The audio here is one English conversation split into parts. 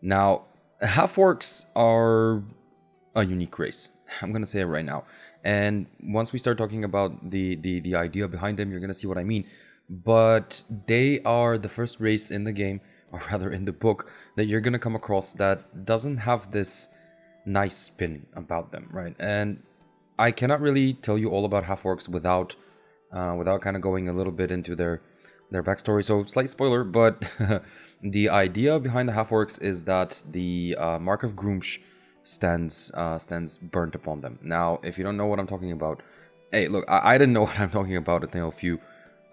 Now, half-orcs are a unique race. I'm gonna say it right now. And once we start talking about the idea behind them, you're gonna see what I mean. But they are the first race in the game, or rather in the book, that you're gonna come across that doesn't have this nice spin about them, right? And I cannot really tell you all about half-orcs without kind of going a little bit into their backstory. So slight spoiler, but the idea behind the half-orcs is that the Mark of Grumsh stands burnt upon them. Now, if you don't know what I'm talking about, hey, look, I didn't know what I'm talking about until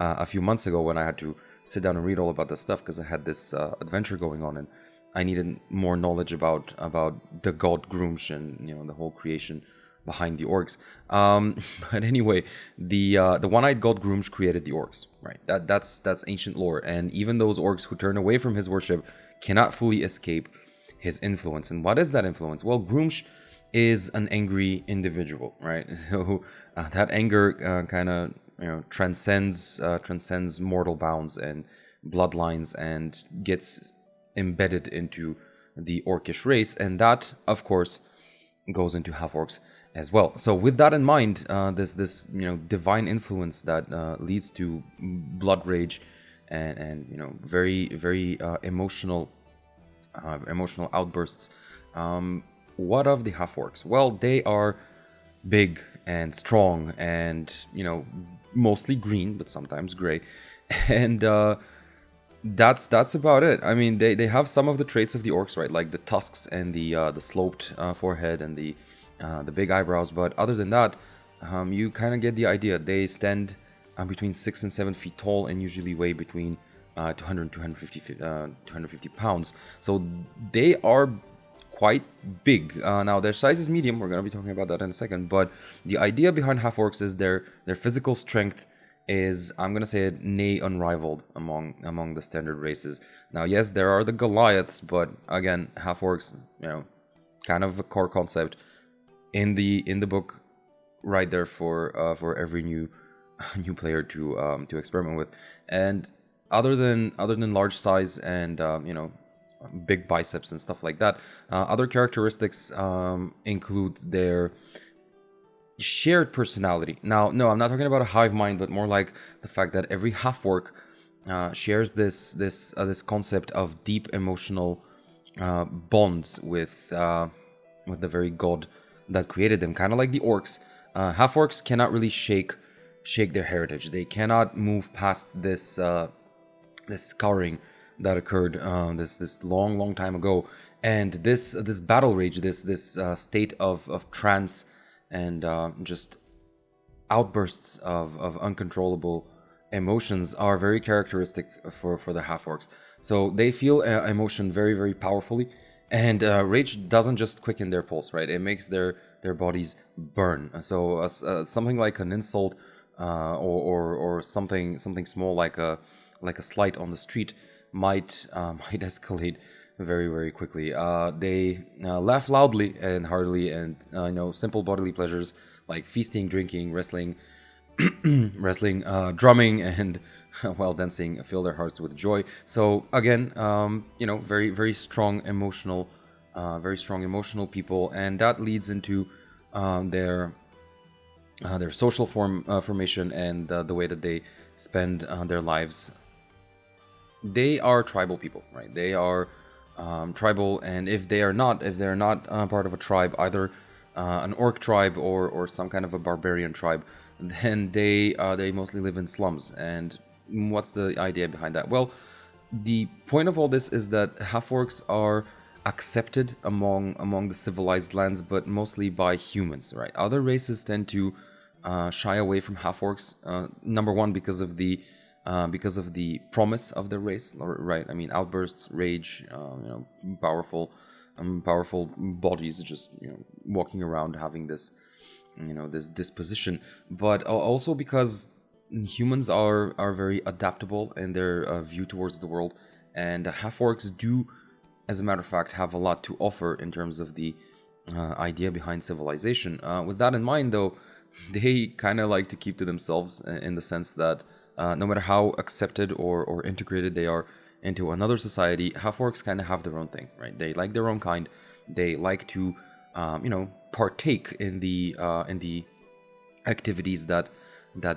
a few months ago when I had to sit down and read all about this stuff because I had this adventure going on and I needed more knowledge about the god Grumsh and the whole creation behind the orcs. But anyway, the one-eyed god Grumsh created the orcs, right? That's ancient lore, and even those orcs who turn away from his worship cannot fully escape his influence. And what is that influence? Well, Grumsh is an angry individual, right? So that anger kind of transcends mortal bounds and bloodlines and gets embedded into the orcish race, and that, of course, goes into half-orcs as well. So with that in mind, this divine influence that leads to blood rage and very emotional outbursts. What of the half-orcs? Well, they are big and strong and mostly green, but sometimes gray, and that's about it. I mean, they have some of the traits of the orcs, right? Like the tusks and the sloped forehead and the big eyebrows. But other than that, you kind of get the idea. They stand between 6 and 7 feet tall and usually weigh between 200 and 250 pounds. So they are quite big. Now their size is medium. We're gonna be talking about that in a second. But the idea behind half-orcs is their physical strength is, I'm gonna say it, nay unrivaled among the standard races. Now, yes, there are the Goliaths, but again, half-orcs, kind of a core concept in the book, right there for every new player to experiment with. And other than large size and big biceps and stuff like that, other characteristics include their shared personality. Now, no, I'm not talking about a hive mind, but more like the fact that every half-orc shares this concept of deep emotional bonds with the very god that created them. Kind of like the orcs. Half-orcs cannot really shake their heritage. They cannot move past this scarring that occurred this long time ago, and this battle rage, this state of trance and just outbursts of uncontrollable emotions are very characteristic for the half-orcs. So they feel emotion very powerfully, and rage doesn't just quicken their pulse, right? It makes their bodies burn. So something like an insult or something small like a slight on the street might escalate very quickly. They laugh loudly and heartily, and simple bodily pleasures like feasting, drinking, wrestling, drumming, and while dancing fill their hearts with joy. So again, very strong emotional people, and that leads into their social formation and the way that they spend their lives. They are tribal people, right? They are tribal, and if they're not part of a tribe, either an orc tribe or some kind of a barbarian tribe, then they mostly live in slums. And what's the idea behind that? Well, the point of all this is that half-orcs are accepted among the civilized lands, but mostly by humans, right? Other races tend to shy away from half-orcs. Number one, because of the promise of the race, right? I mean, outbursts, rage, powerful bodies, just walking around having this this disposition, but also because humans are very adaptable in their view towards the world, and half-orcs do, as a matter of fact, have a lot to offer in terms of the idea behind civilization. With that in mind, though, they kind of like to keep to themselves in the sense that no matter how accepted or integrated they are into another society, half-orcs kind of have their own thing, right? They like their own kind. They like to, partake in the activities that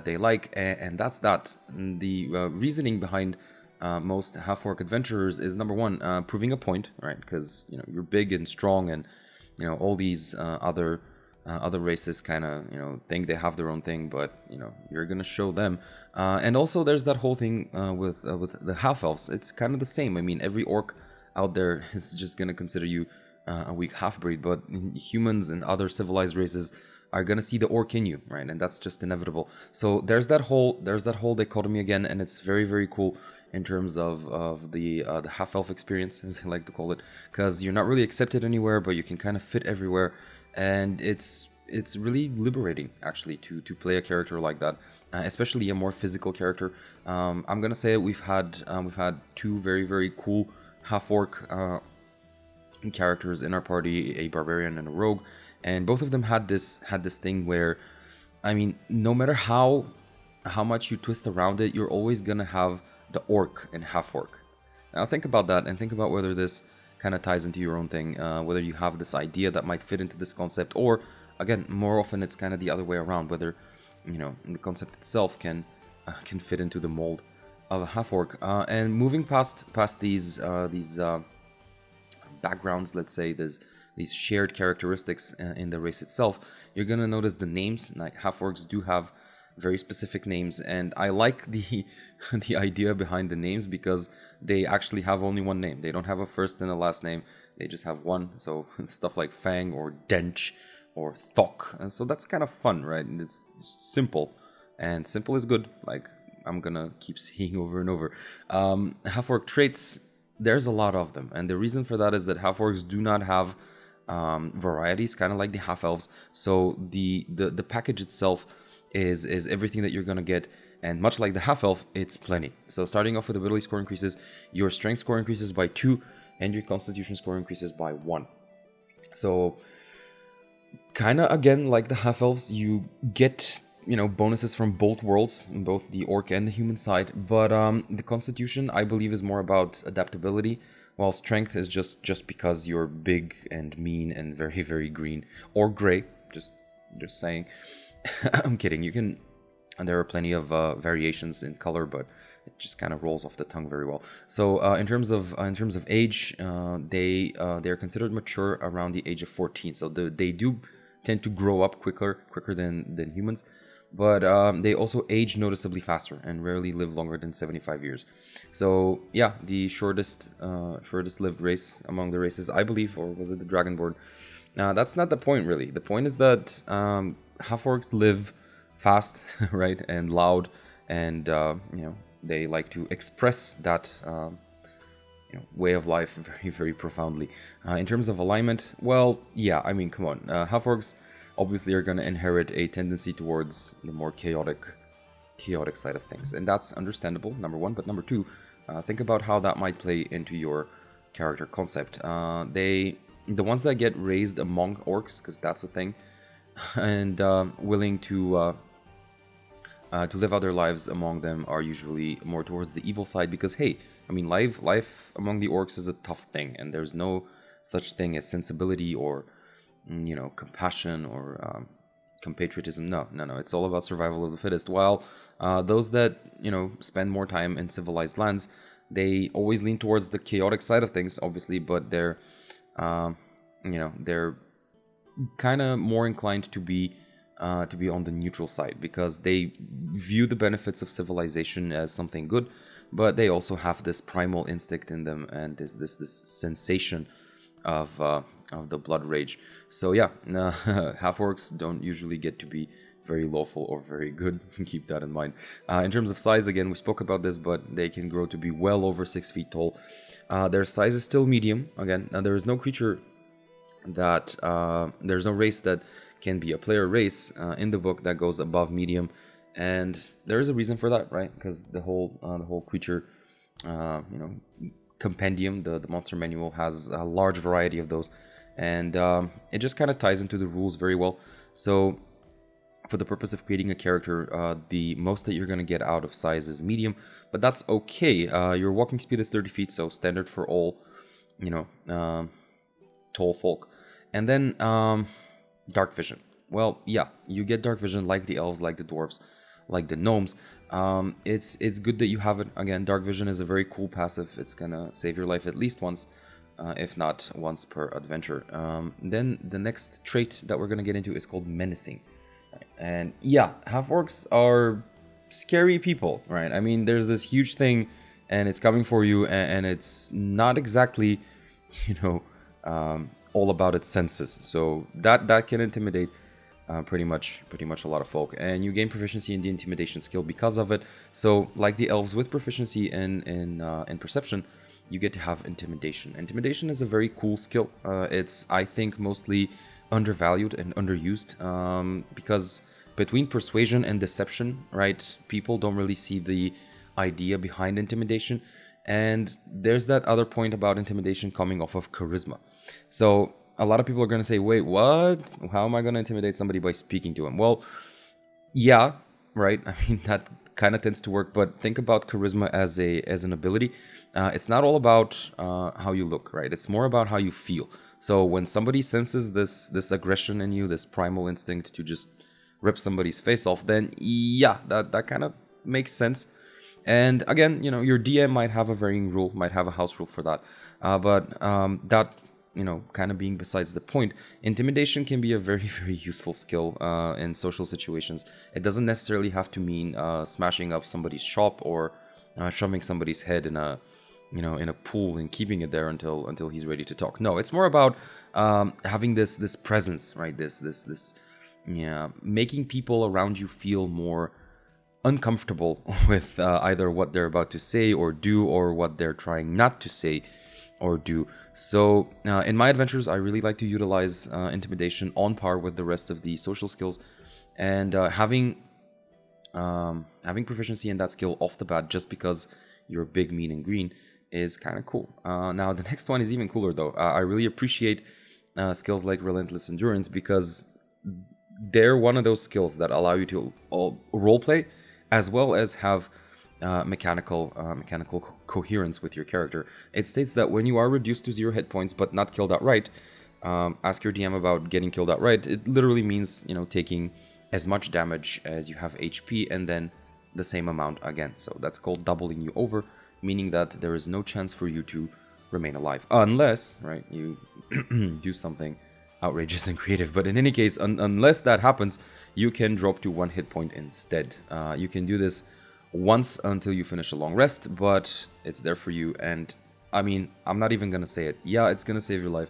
they like, and that's that. And the reasoning behind most half-orc adventurers is, number one, proving a point, right? Because you're big and strong, and all these other races kind of think they have their own thing, but you're gonna show them. And also there's that whole thing with the half-elves. It's kind of the same. I mean, every orc out there is just gonna consider you a weak half-breed, but humans and other civilized races are gonna see the orc in you, right? And that's just inevitable. So there's that whole dichotomy again, and it's very, very cool in terms of the half-elf experience, as I like to call it, because you're not really accepted anywhere, but you can kind of fit everywhere, and it's really liberating actually to play a character like that, especially a more physical character. I'm gonna say we've had two very, very cool half-orc characters in our party, a barbarian and a rogue, and both of them had this thing where, I mean, no matter how much you twist around it, you're always gonna have the orc and half-orc. Now think about that, and think about whether this kind of ties into your own thing, whether you have this idea that might fit into this concept, or again, more often it's kind of the other way around, whether the concept itself can fit into the mold of a half-orc. And moving past these backgrounds, let's say, these shared characteristics in the race itself, you're gonna notice the names. Like, half-orcs do have very specific names, and I like the idea behind the names, because they actually have only one name. They don't have a first and a last name, they just have one. So stuff like Fang or Dench or Thok, and so that's kind of fun, right? And it's simple, and simple is good, like I'm gonna keep saying over and over. Half-orc traits, there's a lot of them, and the reason for that is that half-orcs do not have varieties, kind of like the half-elves. So the package itself is everything that you're gonna get, and much like the half-elf, it's plenty. So starting off with ability score increases, your strength score increases by 2, and your constitution score increases by 1. So kind of again like the half-elves, you get bonuses from both worlds, both the orc and the human side, but the constitution, I believe, is more about adaptability, while strength is just because you're big and mean and very, very green or gray. Just saying. I'm kidding. You can, and there are plenty of variations in color, but it just kind of rolls off the tongue very well. So in terms of age, they are considered mature around the age of 14. So they do tend to grow up quicker than humans, but they also age noticeably faster and rarely live longer than 75 years. So yeah, the shortest lived race among the races, I believe, or was it the Dragonborn? That's not the point, really. The point is that half-orcs live fast, right, and loud, and they like to express that way of life very, very profoundly. In terms of alignment, well, yeah, I mean, come on, half-orcs obviously are going to inherit a tendency towards the more chaotic side of things, and that's understandable, number one. But number two, think about how that might play into your character concept. The ones that get raised among orcs, because that's a thing, and willing to live other lives among them, are usually more towards the evil side, because hey, I mean, life among the orcs is a tough thing, and there's no such thing as sensibility or compassion or compatriotism. No, it's all about survival of the fittest. While those that spend more time in civilized lands, they always lean towards the chaotic side of things, obviously, but they're kind of more inclined to be on the neutral side, because they view the benefits of civilization as something good, but they also have this primal instinct in them, and this sensation of the blood rage. So yeah, half-orcs don't usually get to be very lawful or very good. Keep that in mind. In terms of size, again, we spoke about this, but they can grow to be well over 6 feet tall. Their size is still medium. Again, there is no creature that there's no race that can be a player race in the book that goes above medium, and there is a reason for that, right? Because the whole creature compendium, the monster manual, has a large variety of those, and it just kind of ties into the rules very well. So for the purpose of creating a character, the most that you're going to get out of size is medium, but that's okay. Your walking speed is 30 feet, so standard for all, tall folk. And then dark vision. Well, yeah, you get dark vision like the elves, like the dwarves, like the gnomes. It's good that you have it. Again, dark vision is a very cool passive. It's gonna save your life at least once, if not once per adventure. Then the next trait that we're gonna get into is called Menacing. And yeah, half-orcs are scary people, right? I mean, there's this huge thing, and it's coming for you, and it's not exactly, all about its senses. So that can intimidate pretty much a lot of folk, and you gain proficiency in the intimidation skill because of it. So like the elves with proficiency in perception, you get to have intimidation. Intimidation is a very cool skill. It's, I think, mostly undervalued and underused, because between persuasion and deception, right, people don't really see the idea behind intimidation, and there's that other point about intimidation coming off of charisma. So a lot of people are going to say, wait, what? How am I going to intimidate somebody by speaking to him? Well, yeah, right. I mean, that kind of tends to work, but think about charisma as an ability. It's not all about how you look, right? It's more about how you feel. So when somebody senses this aggression in you, this primal instinct to just rip somebody's face off, then yeah, that kind of makes sense. And again, your DM might have a varying rule, might have a house rule for that. But that, kind of being besides the point, intimidation can be a very, very useful skill in social situations. It doesn't necessarily have to mean smashing up somebody's shop or shoving somebody's head in a pool and keeping it there until he's ready to talk. No, it's more about having this presence, right? This making people around you feel more uncomfortable with either what they're about to say or do, or what they're trying not to say or do. So in my adventures, I really like to utilize intimidation on par with the rest of the social skills, and having proficiency in that skill off the bat, just because you're big, mean, and green, is kind of cool. Now the next one is even cooler though. I really appreciate skills like Relentless Endurance, because they're one of those skills that allow you to roleplay as well as have mechanical coherence with your character. It states that when you are reduced to 0 hit points but not killed outright, ask your DM about getting killed outright. It literally means taking as much damage as you have HP and then the same amount again. So that's called doubling you over, meaning that there is no chance for you to remain alive unless, right, you do something outrageous and creative. But in any case, unless that happens, you can drop to 1 hit point instead. You can do this once until you finish a long rest, but it's there for you. And I mean, I'm not even gonna say it. Yeah, it's gonna save your life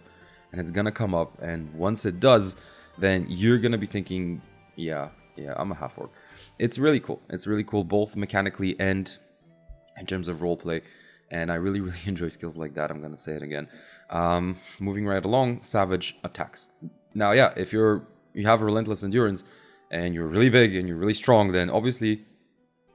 and it's gonna come up, and once it does, then you're gonna be thinking, yeah, I'm a half-orc. It's really cool, both mechanically and in terms of roleplay, and I really enjoy skills like that. I'm gonna say it again. Moving right along, savage attacks. Now, yeah, if you have a Relentless Endurance and you're really big and you're really strong, then obviously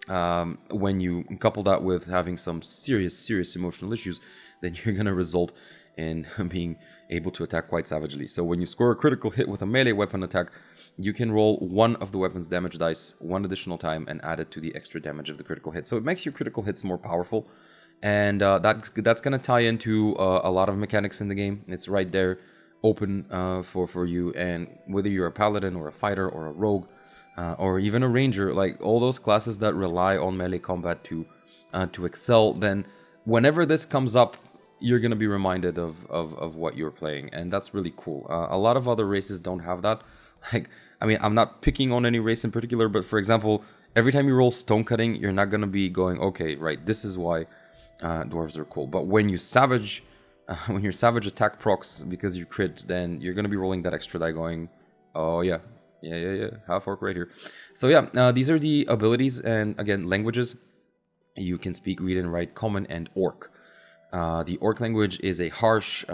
when you couple that with having some serious emotional issues, then you're gonna result in being able to attack quite savagely. So when you score a critical hit with a melee weapon attack, you can roll one of the weapon's damage dice one additional time and add it to the extra damage of the critical hit. So it makes your critical hits more powerful, and that's going to tie into a lot of mechanics in the game. It's right there, open for you, and whether you're a paladin or a fighter or a rogue or even a ranger, like all those classes that rely on melee combat to excel, then whenever this comes up, you're going to be reminded of what you're playing, and that's really cool. A lot of other races don't have that. Like, I mean, I'm not picking on any race in particular, but for example, every time you roll stone cutting, you're not going to be going, okay, right, this is why dwarves are cool. But when you savage attack procs because you crit, then you're going to be rolling that extra die going, oh yeah, half-orc right here. So yeah, these are the abilities, and again, languages. You can speak, read, and write Common and Orc. The Orc language is a harsh,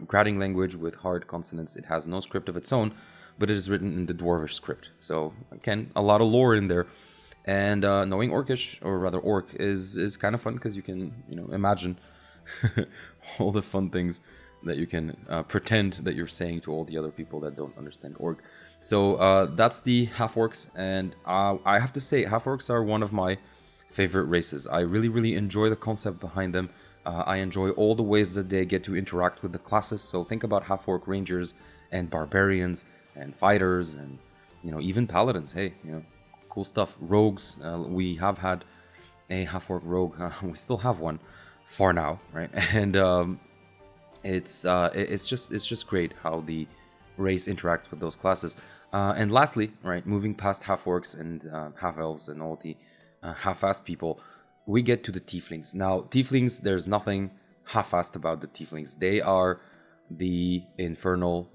grading language with hard consonants. It has no script of its own, but it is written in the Dwarvish script. So, again, a lot of lore in there. And knowing Orcish, or rather Orc, is kind of fun, because you can, imagine all the fun things pretend that you're saying to all the other people that don't understand orc. So that's the half-orcs, and I have to say, half-orcs are one of my favorite races. I really enjoy the concept behind them. I enjoy all the ways that they get to interact with the classes. So think about half-orc rangers and barbarians and fighters and even paladins. Hey, cool stuff. Rogues. We have had a half-orc rogue. We still have one for now, right? And it's just great how the race interacts with those classes. And lastly, right, moving past half-orcs and half-elves and all the half-assed people, we get to the Tieflings. Now, Tieflings, there's nothing half-assed about the Tieflings. They are the infernal,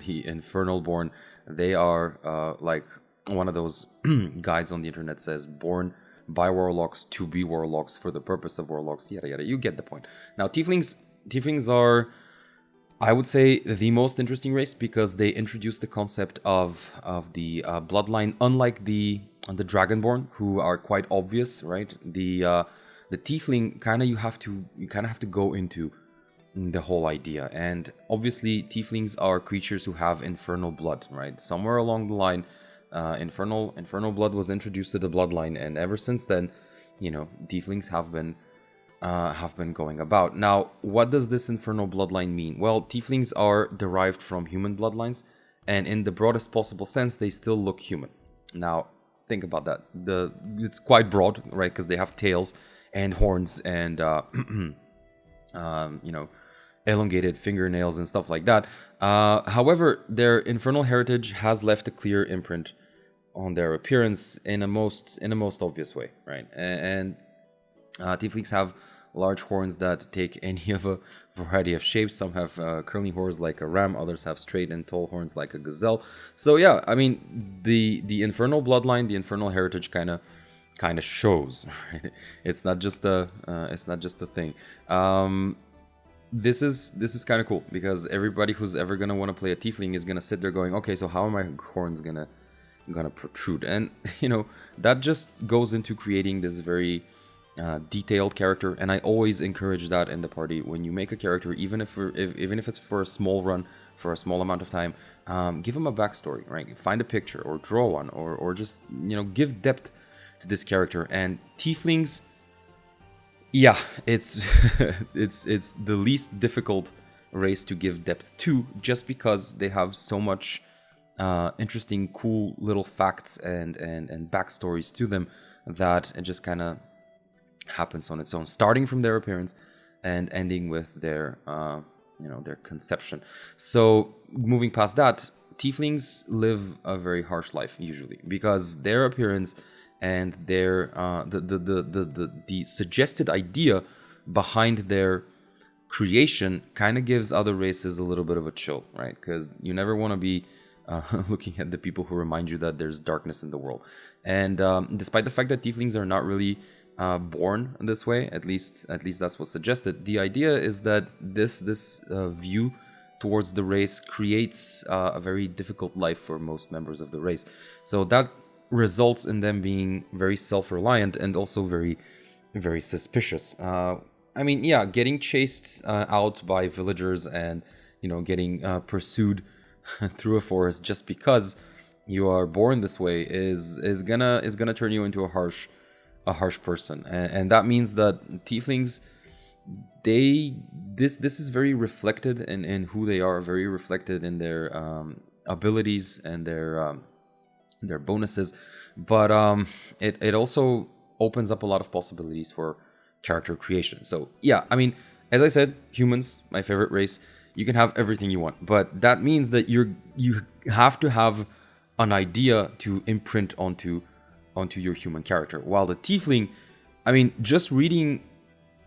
the infernal born. They are like one of those guides on the internet says, born by warlocks to be warlocks for the purpose of warlocks, yada yada. You get the point. Now, Tieflings are, I would say, the most interesting race because they introduce the concept of the bloodline, unlike the Dragonborn, who are quite obvious, right? The Tiefling you kind of have to go into the whole idea, and obviously Tieflings are creatures who have infernal blood, right? Somewhere along the line, infernal blood was introduced to the bloodline, and ever since then, Tieflings have been going about. Now, what does this infernal bloodline mean? Well, Tieflings are derived from human bloodlines, and in the broadest possible sense, they still look human. Now, think about that. It's quite broad, right? Because they have tails and horns and elongated fingernails and stuff like that. However, their infernal heritage has left a clear imprint on their appearance in a most obvious way, right? And Tieflings have large horns that take any of a variety of shapes. Some have curly horns like a ram, others have straight and tall horns like a gazelle. So yeah, I mean, the infernal bloodline, the infernal heritage kind of shows. Right? It's not just a thing. This is kind of cool because everybody who's ever gonna want to play a Tiefling is gonna sit there going, okay, so how are my horns gonna protrude? And that just goes into creating this very detailed character, and I always encourage that in the party. When you make a character, even if it's for a small run, for a small amount of time, give them a backstory, right? Find a picture or draw one, or just give depth to this character. And Tieflings, yeah, it's it's the least difficult race to give depth to, just because they have so much interesting, cool little facts and backstories to them that it just kind of happens on its own, starting from their appearance and ending with their their conception. So moving past that, Tieflings live a very harsh life usually because their appearance and their the suggested idea behind their creation kind of gives other races a little bit of a chill, right? Because you never want to be looking at the people who remind you that there's darkness in the world. And despite the fact that Tieflings are not really born this way, at least that's what's suggested, the idea is that this view towards the race creates a very difficult life for most members of the race. So that results in them being very self-reliant and also very, very suspicious. I mean, yeah, getting chased out by villagers and getting pursued through a forest just because you are born this way is gonna turn you into a harsh person, and that means that Tieflings, this is very reflected in who they are, very reflected in their abilities and their bonuses, but it also opens up a lot of possibilities for character creation. So yeah, I mean, as I said, humans, my favorite race. You can have everything you want, but that means that you have to have an idea to imprint onto your human character. While the Tiefling, I mean, just reading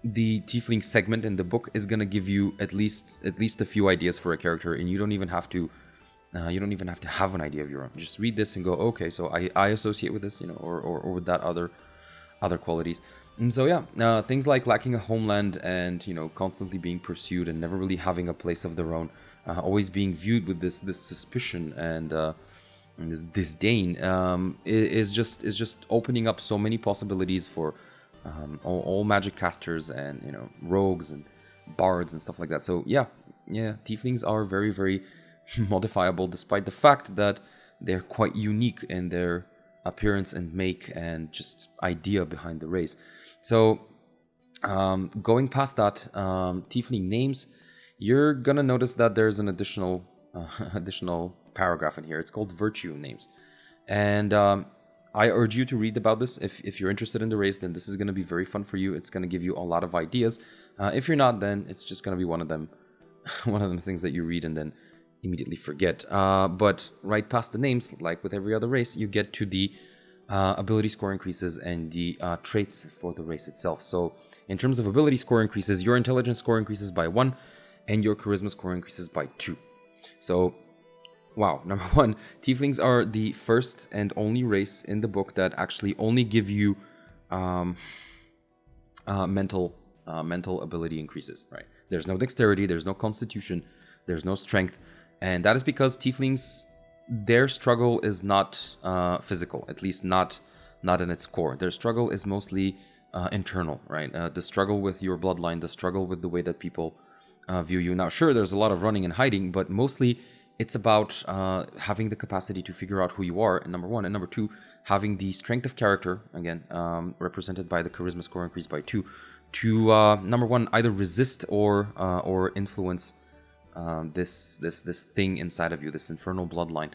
the Tiefling segment in the book is gonna give you at least a few ideas for a character, and you don't even have to have an idea of your own. Just read this and go, okay, so I associate with this, or with that other qualities. And so yeah, things like lacking a homeland and constantly being pursued and never really having a place of their own, always being viewed with this suspicion and this disdain, is just opening up so many possibilities for all magic casters and rogues and bards and stuff like that. So yeah, Tieflings are very, very modifiable, despite the fact that they're quite unique in their appearance and make and just idea behind the race. So going past that, Tiefling names, you're gonna notice that there's an additional paragraph in here. It's called virtue names, and I urge you to read about this. If you're interested in the race, then this is gonna be very fun for you. It's gonna give you a lot of ideas. If you're not, then it's just gonna be one of them things that you read and then immediately forget. But right past the names, like with every other race, you get to the ability score increases and the traits for the race itself. So in terms of ability score increases, your intelligence score increases by 1 and your charisma score increases by 2. So, wow, number 1, Tieflings are the first and only race in the book that actually only give you mental ability increases, right? There's no dexterity, there's no constitution, there's no strength, and that is because Tieflings, their struggle is not physical, at least not in its core. Their struggle is mostly internal, right? The struggle with your bloodline, the struggle with the way that people view you. Now, sure, there's a lot of running and hiding, but mostly it's about having the capacity to figure out who you are, number 1, and number 2, having the strength of character, again, represented by the charisma score increase by 2, to number 1, either resist or influence this thing inside of you, this infernal bloodline.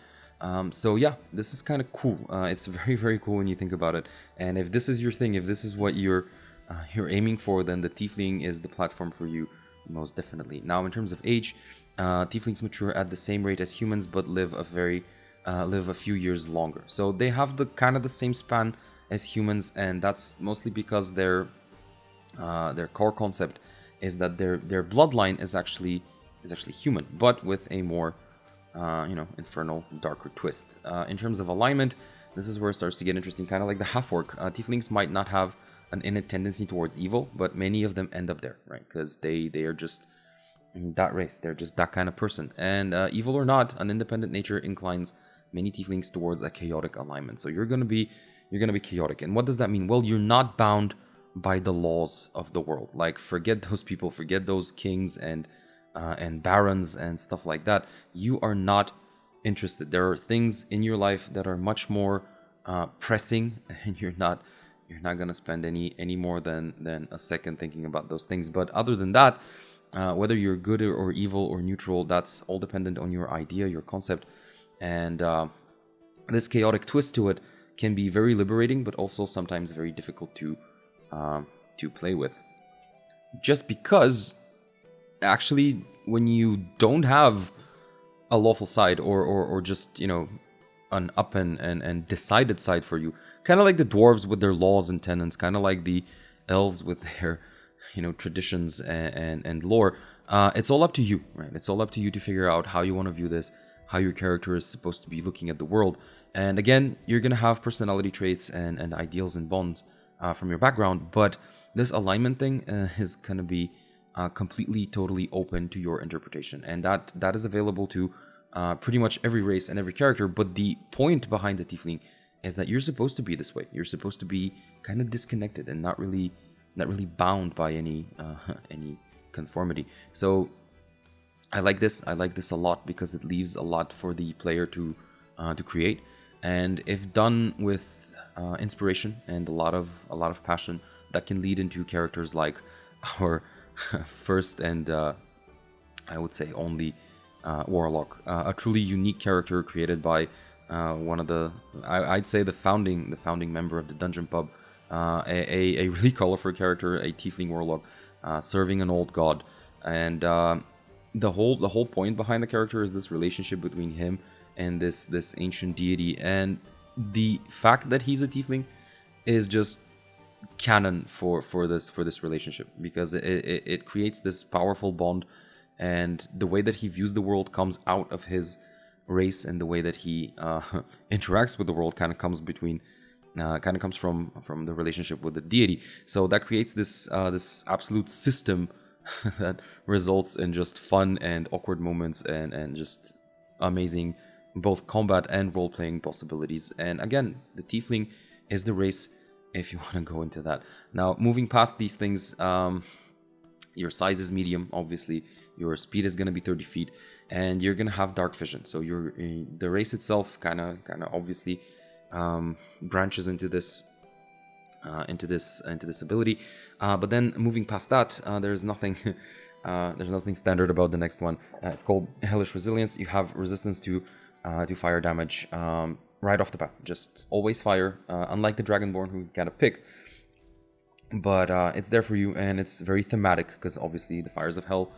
So yeah, this is kind of cool. It's very, very cool when you think about it. And if this is your thing, if this is what you're aiming for, then the Tiefling is the platform for you, most definitely. Now, in terms of age, Tieflings mature at the same rate as humans, but live a few years longer. So they have the kind of the same span as humans, and that's mostly because their core concept is that their bloodline is actually human, but with a more infernal, darker twist. In terms of alignment, this is where it starts to get interesting, kind of like the Half-Orc. Tieflings might not have an innate tendency towards evil, but many of them end up there, right? Because they are just that race. They're just that kind of person. And evil or not, an independent nature inclines many Tieflings towards a chaotic alignment. So you're gonna be chaotic. And what does that mean? Well, you're not bound by the laws of the world. Like, forget those people, forget those kings and barons and stuff like that. You are not interested. There are things in your life that are much more pressing, and you're not gonna spend any more than a second thinking about those things. But other than that, whether you're good or evil or neutral, that's all dependent on your idea, your concept, and this chaotic twist to it can be very liberating, but also sometimes very difficult to play with. Just because, actually, when you don't have a lawful side or just, an up and decided side for you, kind of like the dwarves with their laws and tenets, kind of like the elves with their, traditions and lore, it's all up to you, right? It's all up to you to figure out how you want to view this, how your character is supposed to be looking at the world. And again, you're going to have personality traits and ideals and bonds from your background, but this alignment thing is going to be completely, totally open to your interpretation. And that is available to pretty much every race and every character. But the point behind the Tiefling is that you're supposed to be this way. You're supposed to be kind of disconnected and not really bound by any conformity. So I like this. I like this a lot because it leaves a lot for the player to create. And if done with inspiration and a lot of passion, that can lead into characters like our first and I would say only Warlock, a truly unique character created by one of I'd say the founding member of the Dungeon Pub, a really colorful character, a Tiefling Warlock, serving an old god, and the whole point behind the character is this relationship between him and this ancient deity, and the fact that he's a Tiefling is just canon for this relationship, because it creates this powerful bond, and the way that he views the world comes out of his race, and the way that he interacts with the world kind of comes from the relationship with the deity. So that creates this absolute system that results in just fun and awkward moments and just amazing both combat and role-playing possibilities. And again, the Tiefling is the race if you want to go into that. Now, moving past these things, Your size is medium, obviously. Your speed is going to be 30 feet, and you're going to have dark vision. So the race itself kind of obviously branches into this ability. But then moving past that, there's nothing standard about the next one. It's called Hellish Resilience. You have resistance to fire damage right off the bat. Just always fire. Unlike the Dragonborn, who you gotta pick. But it's there for you, and it's very thematic because obviously the fires of hell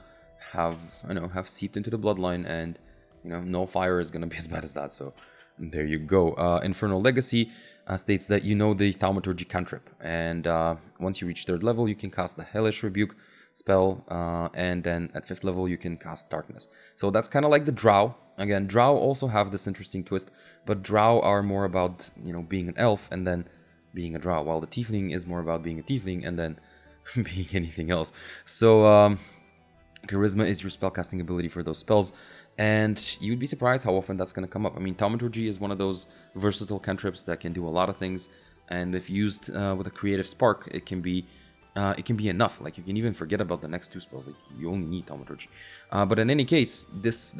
have seeped into the bloodline, and no fire is gonna be as bad as that. So there you go. Infernal Legacy states that you know the Thaumaturgy cantrip, and once you reach 3rd level, you can cast the Hellish Rebuke spell, and then at 5th level you can cast Darkness. So that's kind of like the Drow. Again, Drow also have this interesting twist, but Drow are more about being an elf and then being a Drow, while the Tiefling is more about being a Tiefling and then being anything else. So Charisma is your spellcasting ability for those spells, and you'd be surprised how often that's going to come up. I mean, Thaumaturgy is one of those versatile cantrips that can do a lot of things, and if used with a creative spark, it can be enough. Like, you can even forget about the next 2 spells. Like, you only need Thaumaturgy. But in any case, this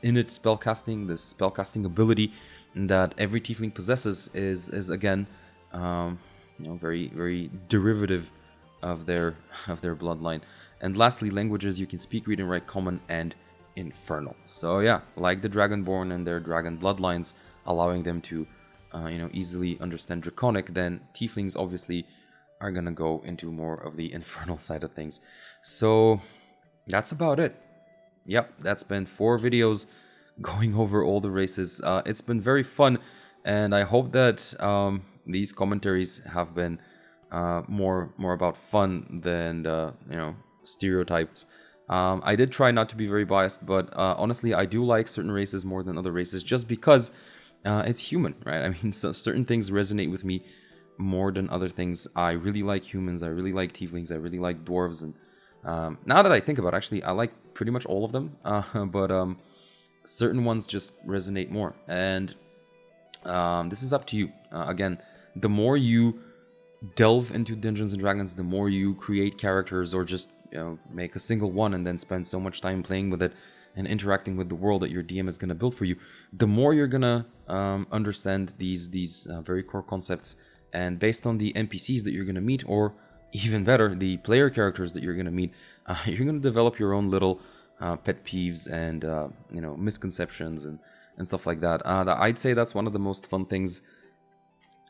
innate spellcasting, this spellcasting ability that every Tiefling possesses is again, very, very derivative of their bloodline. And lastly, languages: you can speak, read, and write Common and Infernal. So yeah, like the Dragonborn and their dragon bloodlines, allowing them to easily understand Draconic, then Tieflings obviously are gonna go into more of the Infernal side of things. So that's about it. Yep, that's been 4 videos going over all the races. It's been very fun, and I hope that these commentaries have been more about fun than stereotypes. I did try not to be very biased, but honestly, I do like certain races more than other races, just because it's human, right? I mean, certain things resonate with me more than other things. I really like humans, I really like Tieflings, I really like dwarves, and now that I think about it, actually, I like pretty much all of them, but certain ones just resonate more, and this is up to you. Again, the more you delve into Dungeons and Dragons, the more you create characters, or just make a single one and then spend so much time playing with it and interacting with the world that your DM is going to build for you, the more you're going to understand these very core concepts. And based on the NPCs that you're going to meet, or even better, the player characters that you're going to meet, you're going to develop your own little pet peeves and misconceptions and stuff like that. I'd say that's one of the most fun things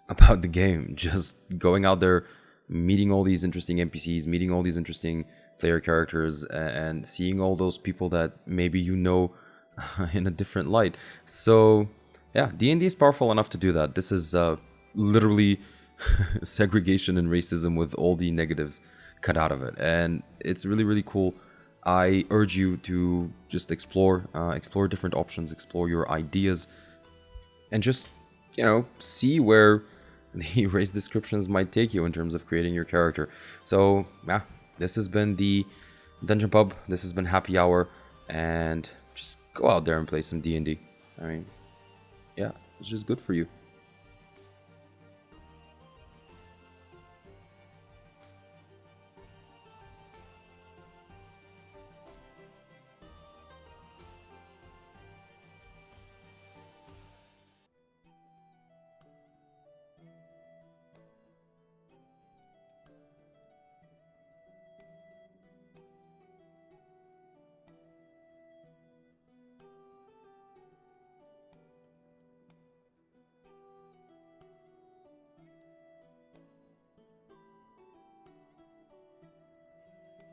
about the game. Just going out there, meeting all these interesting NPCs, meeting all these interesting player characters, and seeing all those people that maybe in a different light. So yeah, D&D is powerful enough to do that. This is literally segregation and racism with all the negatives cut out of it, and it's really, really cool. I urge you to just explore different options, explore your ideas, and just see where the race descriptions might take you in terms of creating your character. So yeah, this has been the Dungeon Pub, this has been Happy Hour, and just go out there and play some D&D. I mean, yeah, it's just good for you.